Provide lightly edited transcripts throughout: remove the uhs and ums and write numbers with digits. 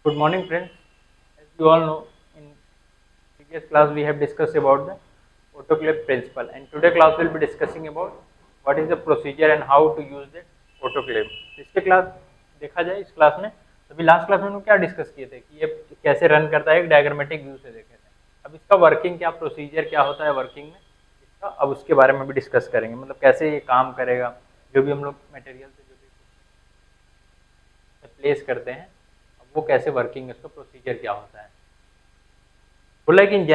Good morning, friends. As you all know, in previous class we have discussed about the autoclave principle, and today class will be discussing about what is the procedure and how to use the autoclave. इसके class देखा जाए इस class में अभी last class में हम लोग क्या डिस्कस किए थे कि ये कैसे रन करता है, एक डायग्रामेटिक व्यू से देखे थे। अब इसका वर्किंग क्या, प्रोसीजर क्या होता है वर्किंग में इसका, अब उसके बारे में भी डिस्कस करेंगे। मतलब कैसे ये काम करेगा, जो भी हम लोग मटेरियल से जो भी प्लेस करते हैं, अब वो कैसे वर्किंग है, उसका प्रोसीजर क्या होता है। बोला कि in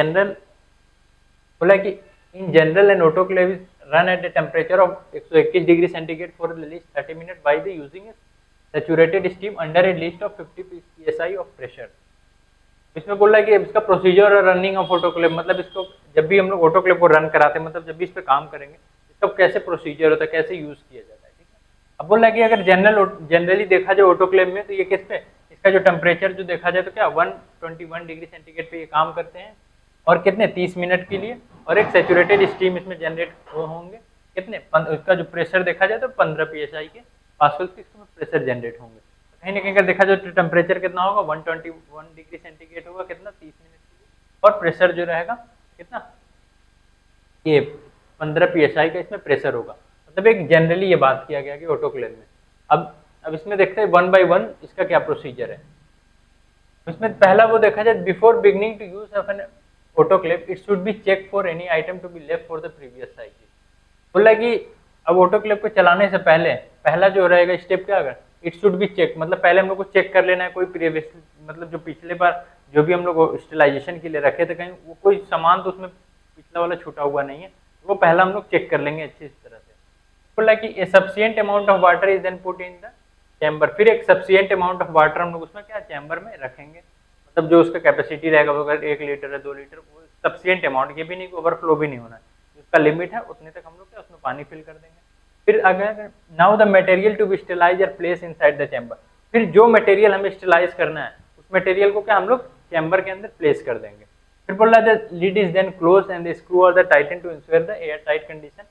general an autoclave is run at a temperature of 121 degree centigrade for at least 30 minutes by the using a saturated steam under a list of 50 psi of pressure। इसमें बोल रहा है कि इसका प्रोसीजर और रनिंग ऑफ ऑटोक्लेव, मतलब इसको जब भी हम लोग ऑटोक्लेव को रन कराते हैं, मतलब जब भी इस पे काम करेंगे इसका कैसे प्रोसीजर होता है, कैसे यूज किया जाता है, ठीक है। अब बोल रहा है कि अगर जनरली देखा जाए ऑटोक्लेव में, तो ये किस पे, इसका जो टेम्परेचर जो देखा जाए तो क्या 121 डिग्री सेंटीग्रेड पे ये काम करते हैं, और कितने 30 मिनट के लिए, और एक सेचुरेटेड स्टीम इसमें जनरेट होंगे कितने, इसका जो प्रेशर देखा जाए तो 15 psi के पास्कल के इसमें प्रेशर जनरेट होंगे। कहीं ना कहीं अगर देखा जाए तो टेम्परेचर कितना होगा 121 डिग्री सेंटीग्रेड होगा, कितना 30 मिनट के लिए, और प्रेशर जो रहेगा कितना, ये 15 psi का इसमें प्रेशर होगा। मतलब एक जनरली ये बात किया गया कि ऑटोक्लेव में। अब इसमें देखते हैं वन बाय वन इसका क्या प्रोसीजर है। इसमें पहला वो देखा जाए, before beginning to use of an autoclave it should be check for any item to be left for the previous cycle. बोला कि अब ऑटोक्लेव को चलाने से पहले पहला जो रहेगा स्टेप क्या होगा, इट शुड बी चेक, मतलब पहले हम लोग को चेक कर लेना है कोई प्रीवियस, मतलब जो पिछले बार जो भी हम लोग स्टेलाइजेशन के लिए रखे थे, कहीं वो कोई सामान तो उसमें पिछला वाला छूटा हुआ नहीं है, वो पहला हम लोग चेक कर लेंगे अच्छी तरह से। बोला कि a sufficient amount of water is then put in the chamber, फिर एक सफिशिएंट अमाउंट ऑफ वाटर हम लोग उसमें क्या चैम्बर में रखेंगे, मतलब जो उसका कैपेसिटी रहेगा वो अगर 1 लीटर है 2 लीटर, वो सफिशिएंट अमाउंट, ये भी नहीं ओवरफ्लो भी नहीं होना है, उसका लिमिट है उतने तक हम लोग क्या उसमें पानी फिल कर देंगे। फिर अगर now the material to be sterilize are place inside the chamber, फिर जो मटेरियल हमें स्टेलाइज करना है उस मटेरियल को क्या हम लोग चैम्बर के अंदर प्लेस कर देंगे। फिर बोल रहा है the lid is then close and the screw are the tighten to ensure the air tight condition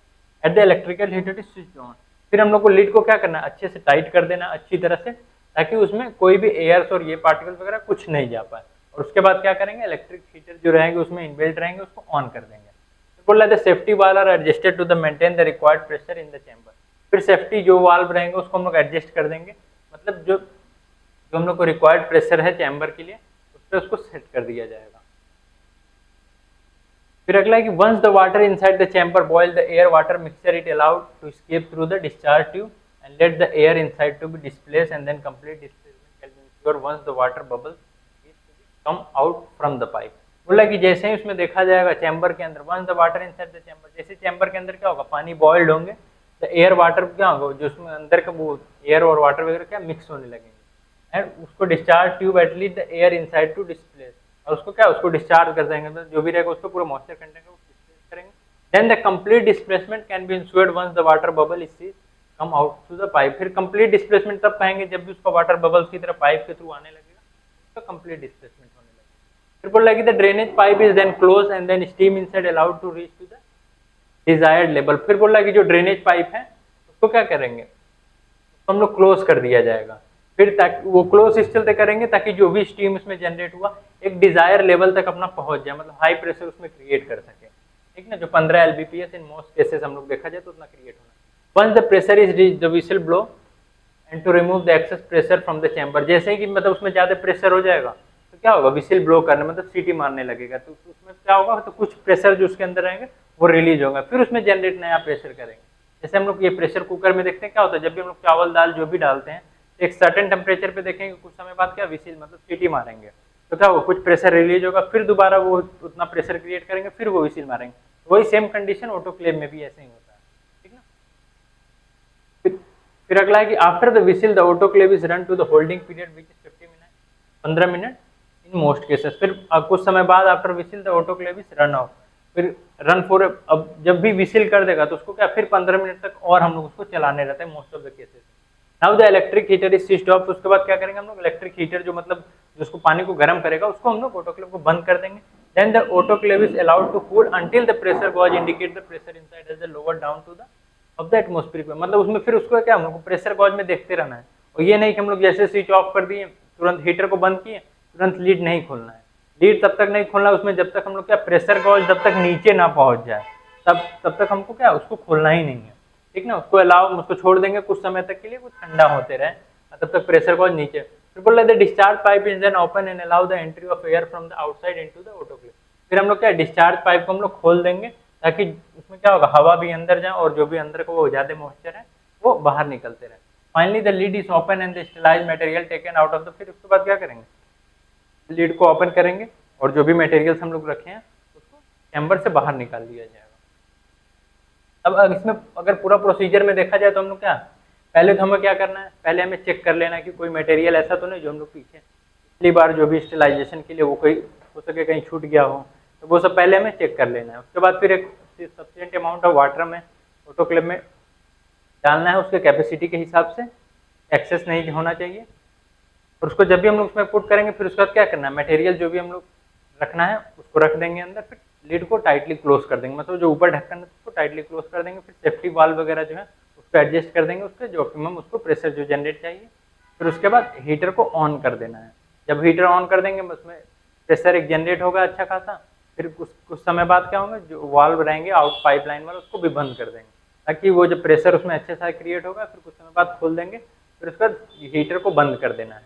at the electrical heater is switch on. फिर हम लोग को लिड को क्या करना है, अच्छे से टाइट कर देना अच्छी तरह से, ताकि उसमें कोई भी एयर्स और ये पार्टिकल वगैरह कुछ नहीं जा पाए। और उसके बाद क्या करेंगे, इलेक्ट्रिक हीटर जो रहेंगे उसमें इनबिल्ट रहेंगे, उसको ऑन कर देंगे। फिर बोल रहा है safety valve are adjusted to the maintain the required pressure in the chamber, फिर सेफ्टी जो वाल्व रहेंगे उसको हम लोग एडजस्ट कर देंगे, मतलब जो जो हम लोग को रिक्वायर्ड प्रेशर है चैम्बर के लिए उस पर उसको सेट कर दिया जाएगा। फिर अगला है कि once the water inside the chamber boil the air water mixture it allowed to escape through the discharge tube and let the air inside to be displace and then complete displacement can be ensure once the water bubbles come out from the pipe. बोला कि जैसे ही उसमें देखा जाएगा chamber के अंदर, once the water inside the chamber, जैसे chamber के अंदर क्या होगा पानी बॉइल्ड होंगे, तो एयर वाटर क्या होगा, जो उसमें अंदर का वो एयर और वाटर वगैरह क्या मिक्स होने लगेंगे, एंड उसको discharge tube at least the air inside to displace, और उसको क्या उसको डिस्चार्ज कर देंगे, मतलब जो भी रहेगा उसको पूरा मॉइस्चर कंटेंट को डिस्प्लेस करेंगे। Then the complete displacement can be ensured once the water bubble is come out through the pipe. फिर कंप्लीट डिस्प्लेसमेंट तब कहेंगे जब भी उसका वाटर बबल्स की तरह पाइप के थ्रू आने लगेगा, तो कंप्लीट डिस्प्लेसमेंट होने लगेगा। फिर बोल रहा है कि the drainage pipe is then close and then steam inside allowed to reach to the desired level. फिर बोल रहा है कि जो ड्रेनेज पाइप है उसको क्या करेंगे, तो हम लोग क्लोज कर दिया जाएगा, फिर ताकि वो क्लोज इस चलते करेंगे ताकि जो भी स्टीम उसमें जनरेट हुआ एक डिजायर लेवल तक अपना पहुंच जाए, मतलब हाई प्रेशर उसमें क्रिएट कर सके, ठीक ना, जो 15 एलबीपीएस इन मोस्ट केसेस हम लोग देखा जाए तो उतना क्रिएट होना। Once the pressure is reach the whistle blow and to remove the excess pressure from the chamber, जैसे ही कि मतलब उसमें ज्यादा प्रेशर हो जाएगा तो क्या होगा, विसल ब्लो करने मतलब सीटी मारने लगेगा, तो उसमें क्या होगा, तो कुछ प्रेशर जो उसके अंदर रहेंगे वो रिलीज होगा, फिर उसमें जनरेट नया प्रेशर करेंगे। जैसे हम लोग ये प्रेशर कुकर में देखते हैं क्या होता है, जब भी हम लोग चावल दाल जो भी डालते हैं एक सर्टेन टेम्परेचर पे देखेंगे, कुछ समय बाद क्या विसिल मतलब सीटी मारेंगे, तो क्या होगा कुछ प्रेशर रिलीज होगा, फिर दोबारा वो उतना प्रेशर क्रिएट करेंगे, फिर वो विसिल मारेंगे। वही सेम कंडीशन ऑटोक्लेव में भी ऐसे ही होता है, ठीक ना। फिर अगला है कि after the whistle the autoclave is run to the holding period which is 50 minute, 15 minute in most cases. फिर कुछ समय बाद after whistle the autoclave is run off, फिर रन फॉर, अब जब भी विसिल कर देगा तो उसको क्या फिर 15 मिनट तक और हम लोग उसको चलाने रहते हैं most of the cases. Now the electric heater is switched off, उसके बाद क्या करेंगे हम लोग, इलेक्ट्रिक हीटर जो मतलब जिसको पानी को गर्म करेगा उसको हम लोग ऑटोक्लेव को बंद कर देंगे। Then the autoclave is allowed to cool until the pressure gauge indicate the pressure inside as the lower down to the of the atmospheric, मतलब उसमें फिर उसको क्या हम लोग प्रेशर गॉज में देखते रहना है, और ये नहीं कि हम लोग जैसे स्विच ऑफ कर दिए तुरंत हीटर को बंद किए, तुरंत लीड नहीं खोलना है। लीड तब तक नहीं खोलना है उसमें जब तक हम लोग क्या प्रेशर गॉज जब तक नीचे ना पहुंच जाए, तब तक हमको क्या उसको खोलना ही नहीं है, ठीक ना। उसको अलाउ, उसको छोड़ देंगे कुछ समय तक के लिए, कुछ ठंडा होते रहे, तब तक प्रेशर गॉज नीचे। फिर बोल रहे थे discharge pipe is then open and allow the entry of air from the outside into the autoclave. फिर हम लोग क्या डिस्चार्ज पाइप को हम लोग खोल देंगे ताकि उसमें क्या होगा, हवा भी अंदर जाए और जो भी अंदर को वो ज्यादा मॉइस्चर है वो बाहर निकलते रहे। Finally the lead is open and the sterilise material taken out of the, फिर उसके बाद क्या करेंगे, लीड को ओपन करेंगे और जो भी मटेरियल्स हम लोग रखे हैं उसको चैम्बर से बाहर निकाल दिया जाएगा। अब इसमें अगर पूरा प्रोसीजर में देखा जाए तो हम लोग क्या, पहले तो हमें क्या करना है, पहले हमें चेक कर लेना है कि कोई मटेरियल ऐसा तो नहीं जो हम लोग पीछे पिछली बार जो भी स्टेलाइजेशन के लिए वो कोई हो सके कहीं छूट गया हो, तो वो सब पहले हमें चेक कर लेना है। उसके बाद फिर एक सफिशिएंट अमाउंट ऑफ वाटर में ऑटोक्लेव में डालना है, उसके कैपेसिटी के हिसाब से, एक्सेस नहीं होना चाहिए। और उसको जब भी हम लोग उसमें पुट करेंगे फिर उसके बाद क्या करना है, मटेरियल जो भी हम लोग रखना है उसको रख देंगे अंदर, फिर लीड को टाइटली क्लोज कर देंगे, मतलब जो ऊपर ढक्कन है उसको टाइटली क्लोज कर देंगे। फिर सेफ्टी वाल्व वगैरह जो है उसको एडजस्ट कर देंगे, उसके जो ऑप्टिमम उसको प्रेशर जो जनरेट चाहिए। फिर उसके बाद हीटर को ऑन कर देना है। जब हीटर ऑन कर देंगे उसमें प्रेशर एक जनरेट होगा अच्छा खासा। फिर कुछ समय बाद क्या होगा, जो वाल्व रहेंगे आउट पाइपलाइन वाला उसको भी बंद कर देंगे ताकि वो जो प्रेशर उसमें अच्छे से क्रिएट होगा। फिर कुछ समय बाद खोल देंगे, फिर उसके बाद हीटर को बंद कर देना है।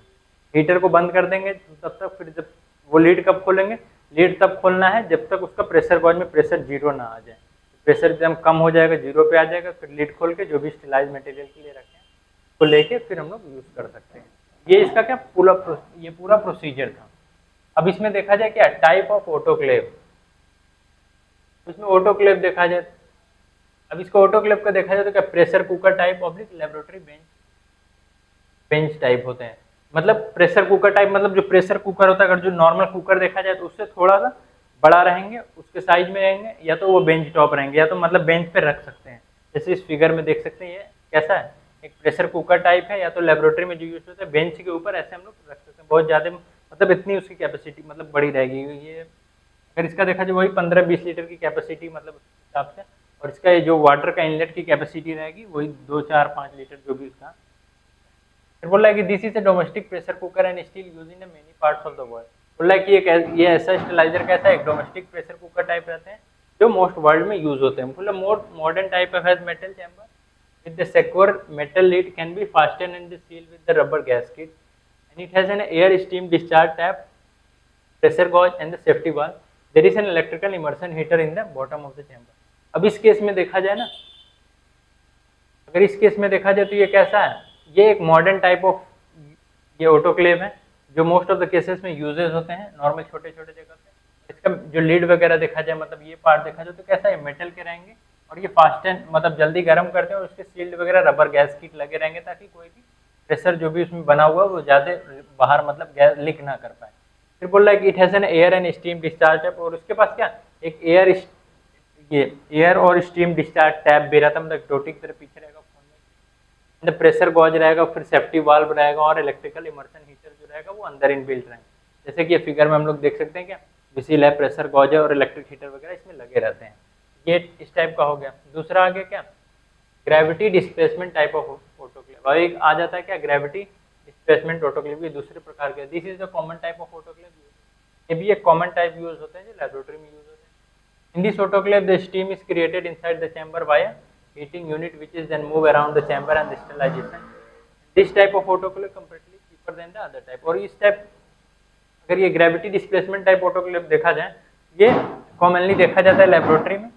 हीटर को बंद कर देंगे तब तक, फिर जब वो लीड कब खोलेंगे, लीड तब खोलना है जब तक उसका प्रेशर गॉज में प्रेशर जीरो ना आ जाए। प्रेशर एकदम कम हो जाएगा, जीरो पे आ जाएगा, फिर लीड खोल के जो भी स्टेलाइज मटेरियल के लिए रखें उसको लेके फिर हम लोग यूज़ कर सकते हैं। ये इसका क्या पूरा प्रोसीजर था। अब इसमें देखा जाए क्या टाइप ऑफ ऑटोक्लेव, इसमें ऑटोक्लेव देखा जाए, अब इसको ऑटोक्लेव का देखा जाए तो क्या pressure cooker type oblique laboratory bench type होते हैं। मतलब प्रेशर कुकर टाइप मतलब जो प्रेशर कुकर होता है, अगर जो नॉर्मल कुकर देखा जाए तो उससे थोड़ा सा बड़ा रहेंगे, उसके साइज में रहेंगे, या तो वो बेंच टॉप रहेंगे, या तो मतलब बेंच पे रख सकते हैं। जैसे इस फिगर में देख सकते हैं ये कैसा है, एक प्रेशर कुकर टाइप है, या तो लेबोरेटरी में जो यूज होता है बेंच के ऊपर ऐसे हम लोग रख सकते हैं। बहुत ज़्यादा मतलब इतनी उसकी कैपेसिटी मतलब बड़ी रहेगी। ये अगर इसका देखा जाए वही 15-20 लीटर की कैपेसिटी मतलब उस हिसाब से, और इसका ये जो वाटर का इनलेट की कैपेसिटी रहेगी वही 2-4-5 लीटर जो भी उसका। फिर बोल रहा है कि this is a domestic pressure cooker and still use in many parts of the world. बोल रहा है कि ये ऐसा स्टेलाइजर कैसा है, एक डोमेस्टिक प्रेशर कुकर टाइप रहते हैं जो मोस्ट वर्ल्ड में यूज होते हैं। बोला मोर modern type of has metal chamber with the secure metal lid can be fastened and sealed with the rubber gasket, and it has an air steam discharge tap, pressure gauge and the safety valve. There is an electrical immersion heater in the bottom of the chamber. अब इस case में देखा जाए ना, अगर इस case में देखा जाए तो ये कैसा है, ये एक मॉडर्न टाइप ऑफ ये ऑटोक्लेव है जो मोस्ट ऑफ द केसेस में यूजेस होते हैं नॉर्मल छोटे छोटे जगह पे। इसका जो लीड वगैरह देखा जाए मतलब ये पार्ट देखा जाए तो कैसा है, मेटल के रहेंगे और ये फास्ट एंड मतलब जल्दी गर्म करते हैं, और उसके सील्ड वगैरह रबर गैस किट लगे रहेंगे ताकि कोई भी प्रेशर जो भी उसमें बना हुआ है वो ज़्यादा बाहर मतलब गैस लीक ना कर पाए। फिर बोल रहा है कि it has an air and steam discharge tap, और उसके पास क्या एक एयर और स्टीम डिस्चार्ज टैप भी रहता है, मतलब टोटी की तरह पीछे रहेगा फोन में। प्रेशर गॉज रहेगा, फिर सेफ्टी वाल्व रहेगा और इलेक्ट्रिकल इमर्शन हीटर जो रहेगा वो अंदर इनबिल्ट रहेंगे। जैसे कि ये फिगर में हम लोग देख सकते हैं क्या विसिल है, प्रेशर गॉज है और इलेक्ट्रिक हीटर वगैरह इसमें लगे रहते हैं। ये इस टाइप का हो गया। दूसरा आगे क्या gravity displacement type of autoclave, और एक आ जाता है क्या ग्रेविटी डिस्प्लेसमेंट ऑटोक्लेव, ये दूसरे प्रकार के। This is the common type of autoclave, ये भी एक कॉमन टाइप यूज होते हैं जो लैबोरेटरी में यूज होते हैं। In this autoclave the steam is created inside the chamber by a heating unit which is then move around the chamber and sterilization. This type of autoclave comparatively cheaper than the other type. और इस type अगर ये gravity displacement type autoclave देखा जाए ये commonly देखा जाता है लैबोरेटरी में,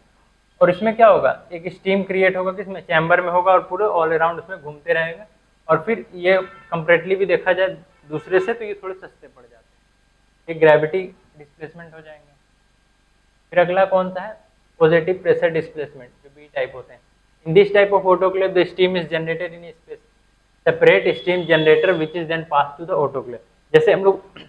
और इसमें क्या होगा एक स्टीम क्रिएट होगा किसमें चैम्बर में होगा और पूरे ऑल अराउंड उसमें घूमते रहेगा। और फिर ये कंपैरेटिवली भी देखा जाए दूसरे से तो ये थोड़े सस्ते पड़ जाते हैं, ये ग्रेविटी डिस्प्लेसमेंट हो जाएंगे। फिर अगला कौन सा है पॉजिटिव प्रेशर डिस्प्लेसमेंट, जो बी टाइप होते हैं। In this type of autoclave the steam is generated in space separate steam generator which is then pass to the autoclave. जैसे हम लोग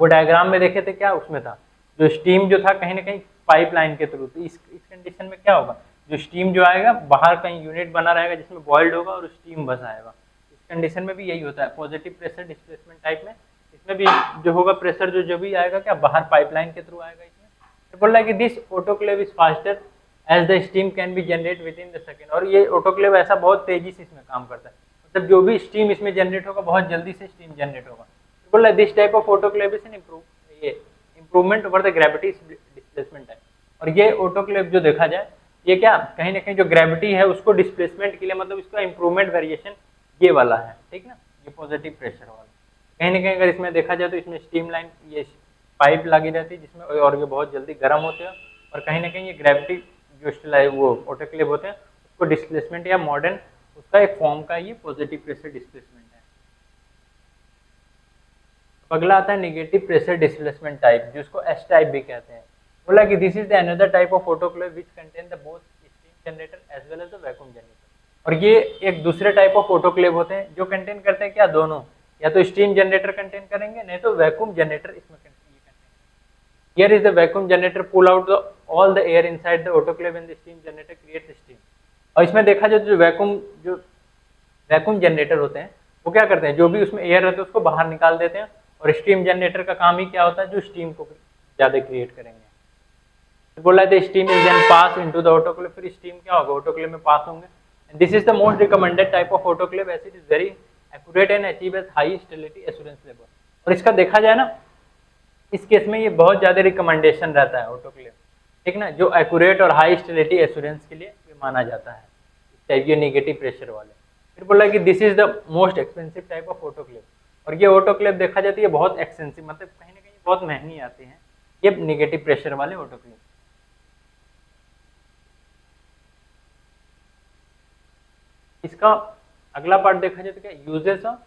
वो डायग्राम में देखे थे क्या उसमें था जो स्टीम जो था कहीं ना कहीं पाइपलाइन के थ्रू, तो इस कंडीशन में क्या होगा जो स्टीम जो आएगा बाहर कहीं यूनिट बना रहेगा जिसमें बॉइल्ड होगा और स्टीम बस आएगा। इस कंडीशन में भी यही होता है पॉजिटिव प्रेशर डिस्प्लेसमेंट टाइप में। इसमें भी जो होगा प्रेशर जो भी आएगा क्या बाहर पाइपलाइन के थ्रू आएगा। इसमें तो बोल रहा है कि this autoclave is faster as the steam can be generate within the second. और ये ऑटोक्लेव ऐसा बहुत तेजी से इसमें काम करता है, मतलब जो भी स्टीम इसमें जनरेट होगा बहुत जल्दी से स्टीम जनरेट होगा। बोला this type of autoclave is an improvement over the gravity displacement है। और ये ऑटोक्लेव जो देखा जाए ये क्या कहीं ना कहीं जो ग्रेविटी है उसको डिस्प्लेसमेंट के लिए मतलब इसका इम्प्रूवमेंट वेरिएशन ये वाला है, ठीक ना, ये पॉजिटिव प्रेशर वाला। कहीं ना कहीं अगर इसमें देखा जाए तो इसमें स्टीम लाइन ये पाइप लगी रहती है जिसमें और ये बहुत जल्दी गर्म होते हैं और कहीं ना कहीं ये ग्रेविटी जो वो ऑटोक्लेव होते हैं उसको डिस्प्लेसमेंट या मॉडर्न उसका एक फॉर्म का ये पॉजिटिव प्रेशर डिस्प्लेसमेंट है। अगला आता है नेगेटिव प्रेशर डिस्प्लेसमेंट टाइप जिसको एस टाइप भी कहते हैं। बोला कि this is the another type of autoclave which contain the both steam generator as well as the vacuum generator. और ये एक दूसरे टाइप ऑफ ऑटोक्लेव होते हैं जो कंटेन करते हैं क्या दोनों, या तो स्टीम जनरेटर कंटेन करेंगे नहीं तो वैक्यूम जनरेटर इसमें contain. Here is the vacuum generator pull out all the air inside the autoclave and the steam generator creates steam। और इसमें देखा जाए तो जो वैक्यूम जनरेटर होते हैं वो क्या करते हैं जो भी उसमें एयर रहता है उसको बाहर निकाल देते हैं और स्टीम जनरेटर का काम ही क्या होता है जो स्टीम को ज्यादा क्रिएट करेंगे। तो बोला है steam is then pass into the autoclave, फिर स्टीम क्या होगा ऑटोक्लेव में पास होंगे। This is the most recommended type of autoclave as it is very accurate and achieve as high stability assurance level. और इसका देखा जाए ना इस केस में ये बहुत ज्यादा रिकमेंडेशन रहता है ऑटोक्लेव, ठीक ना, जो एक्यूरेट और हाई स्टेबिलिटी एश्योरेंस के लिए ये माना जाता है ये नेगेटिव प्रेशर वाले। फिर बोला कि this is the most expensive type of autoclave. और ये ऑटोक्लेव देखा जाता है ये बहुत एक्सपेंसिव मतलब कहीं ना कहीं बहुत महंगी आती हैं ये नेगेटिव प्रेशर वाले ऑटोक्लेव। इसका अगला पार्ट देखा जाए तो क्या यूजेस ऑफ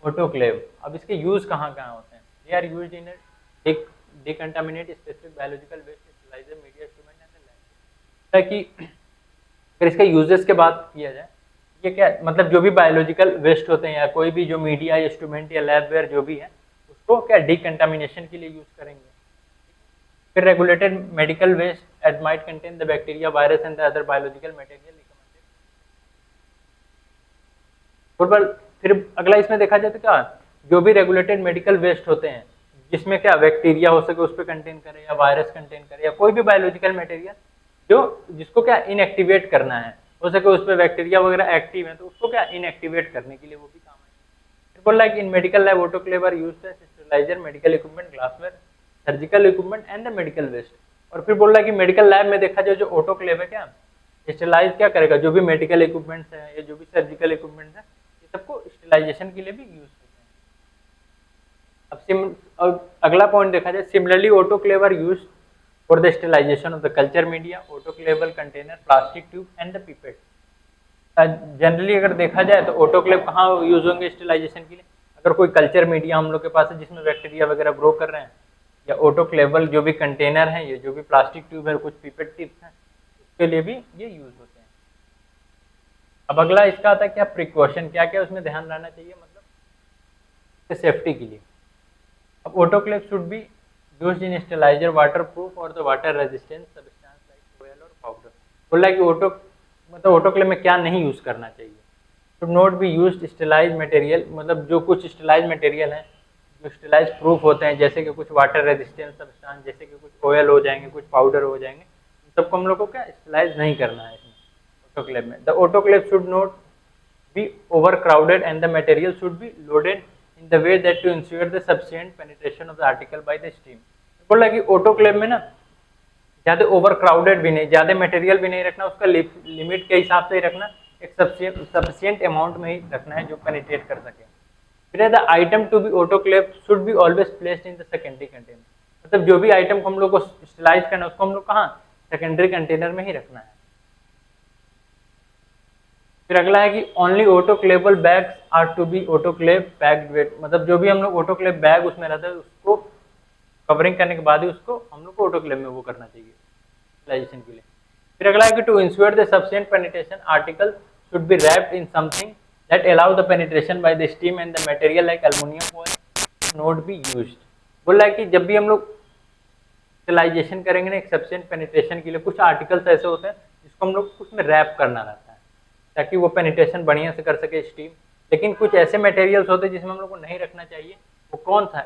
ऑटोक्लेव। अब इसके यूज कहाँ कहाँ होते हैं। They are used in decontaminate specific biological waste fertilizer media instrument and the land। ताकि अगर इसका यूजेस के बात किया जाए ये क्या मतलब जो भी बायोलॉजिकल वेस्ट होते हैं या कोई भी जो मीडिया इंस्ट्रूमेंट या लैबवेयर जो भी है उसको क्या डिकंटामिनेशन के लिए यूज करेंगे। फिर regulated medical waste at might contain the bacteria virus and the other biological material recommended. फिर अगला इसमें देखा जाए तो क्या जो भी रेगुलेटेड मेडिकल वेस्ट होते हैं जिसमें क्या बैक्टीरिया हो सके उस पर कंटेन करे या वायरस कंटेन करे या कोई भी बायोलॉजिकल मटेरियल जो जिसको क्या इनएक्टिवेट करना है हो सके उस पर बैक्टीरिया वगैरह एक्टिव है तो उसको क्या इनएक्टिवेट करने के लिए वो भी काम है। फिर बोल रहा है कि in medical lab autoclave are used as sterilizer medical equipment glassware surgical equipment and the medical waste. और फिर बोल रहा है कि मेडिकल लैब में देखा जाए जो ऑटोक्लेव है क्या स्टेरिलाइज क्या करेगा जो भी मेडिकल इक्विपमेंट्स है या जो भी सर्जिकल इक्विपमेंट्स है ये सबको स्टेरिलाइजेशन के लिए भी यूज होते हैं। अब अगला पॉइंट देखा जाए similarly autoclave are used for the sterilization of the culture media autoclavable container plastic tube and the pipette. Generally अगर देखा जाए तो ऑटोक्लेव कहाँ यूज होंगे स्टेरिलाइजेशन के लिए अगर कोई कल्चर मीडिया हम लोग के पास है जिसमें बैक्टीरिया वगैरह ग्रो कर रहे हैं या ऑटोक्लेवल जो भी कंटेनर है ये जो भी प्लास्टिक ट्यूब है कुछ पिपेट टिप्स हैं उसके लिए भी ये यूज होते हैं। अब अगला इसका आता है क्या प्रिकॉशन क्या क्या उसमें ध्यान रखना चाहिए मतलब सेफ्टी के लिए। अब autoclave should be used in sterilizer waterproof और the water resistance substance like oil और पाउडर। बोला कि ऑटोक्लेव में क्या नहीं यूज करना चाहिए। Should not be used sterilize material मतलब जो कुछ स्टेरिलाइज मटेरियल हैं जो स्टेरिलाइज प्रूफ होते हैं जैसे कि कुछ वाटर रेजिस्टेंस सब्सटेंस जैसे कि कुछ ऑयल हो जाएंगे कुछ पाउडर हो जाएंगे इन सबको हम लोग को क्या स्टेरिलाइज नहीं करना है इसमें ऑटोक्लेव में। The autoclave should not B over crowded and the material should be loaded in the way that to ensure the sufficient penetration of the article by the steam। बोला कि ऑटोक्लेव में ना ज्यादा ओवर क्राउडेड भी नहीं ज्यादा material भी नहीं रखना उसका लिमिट के हिसाब से ही रखना एक सफिशिएंट अमाउंट में ही रखना है जो पेनिट्रेट कर सके। फिर the item to be autoclave should be always placed in the secondary container मतलब जो भी आइटम को हम लोग को स्टेरिलाइज करना है उसको हम लोग कहाँ सेकेंडरी कंटेनर में ही रखना है। फिर अगला है कि only autoclavable bags are to be autoclave packed wet मतलब जो भी हम लोग ऑटोक्लेव बैग उसमें रहता है उसको कवरिंग करने के बाद ही उसको हम लोग को ऑटोक्लेव में वो करना चाहिए स्टेरिलाइजेशन के लिए। फिर अगला है कि to ensure the sufficient penetration article should be wrapped in something that allow the penetration by the steam and the material like aluminium foil not be used. बोल रहा है कि जब भी हम लोग स्टेरिलाइजेशन करेंगे ना एक सफिशिएंट पेनिट्रेशन के लिए कुछ आर्टिकल्स ऐसे होते हैं जिसको हम लोग उसमें रैप करना रहता है ताकि वो पेनिट्रेशन बढ़िया से कर सके स्टीम। लेकिन कुछ ऐसे मटेरियल्स होते हैं जिसमें हम लोग को नहीं रखना चाहिए वो कौन सा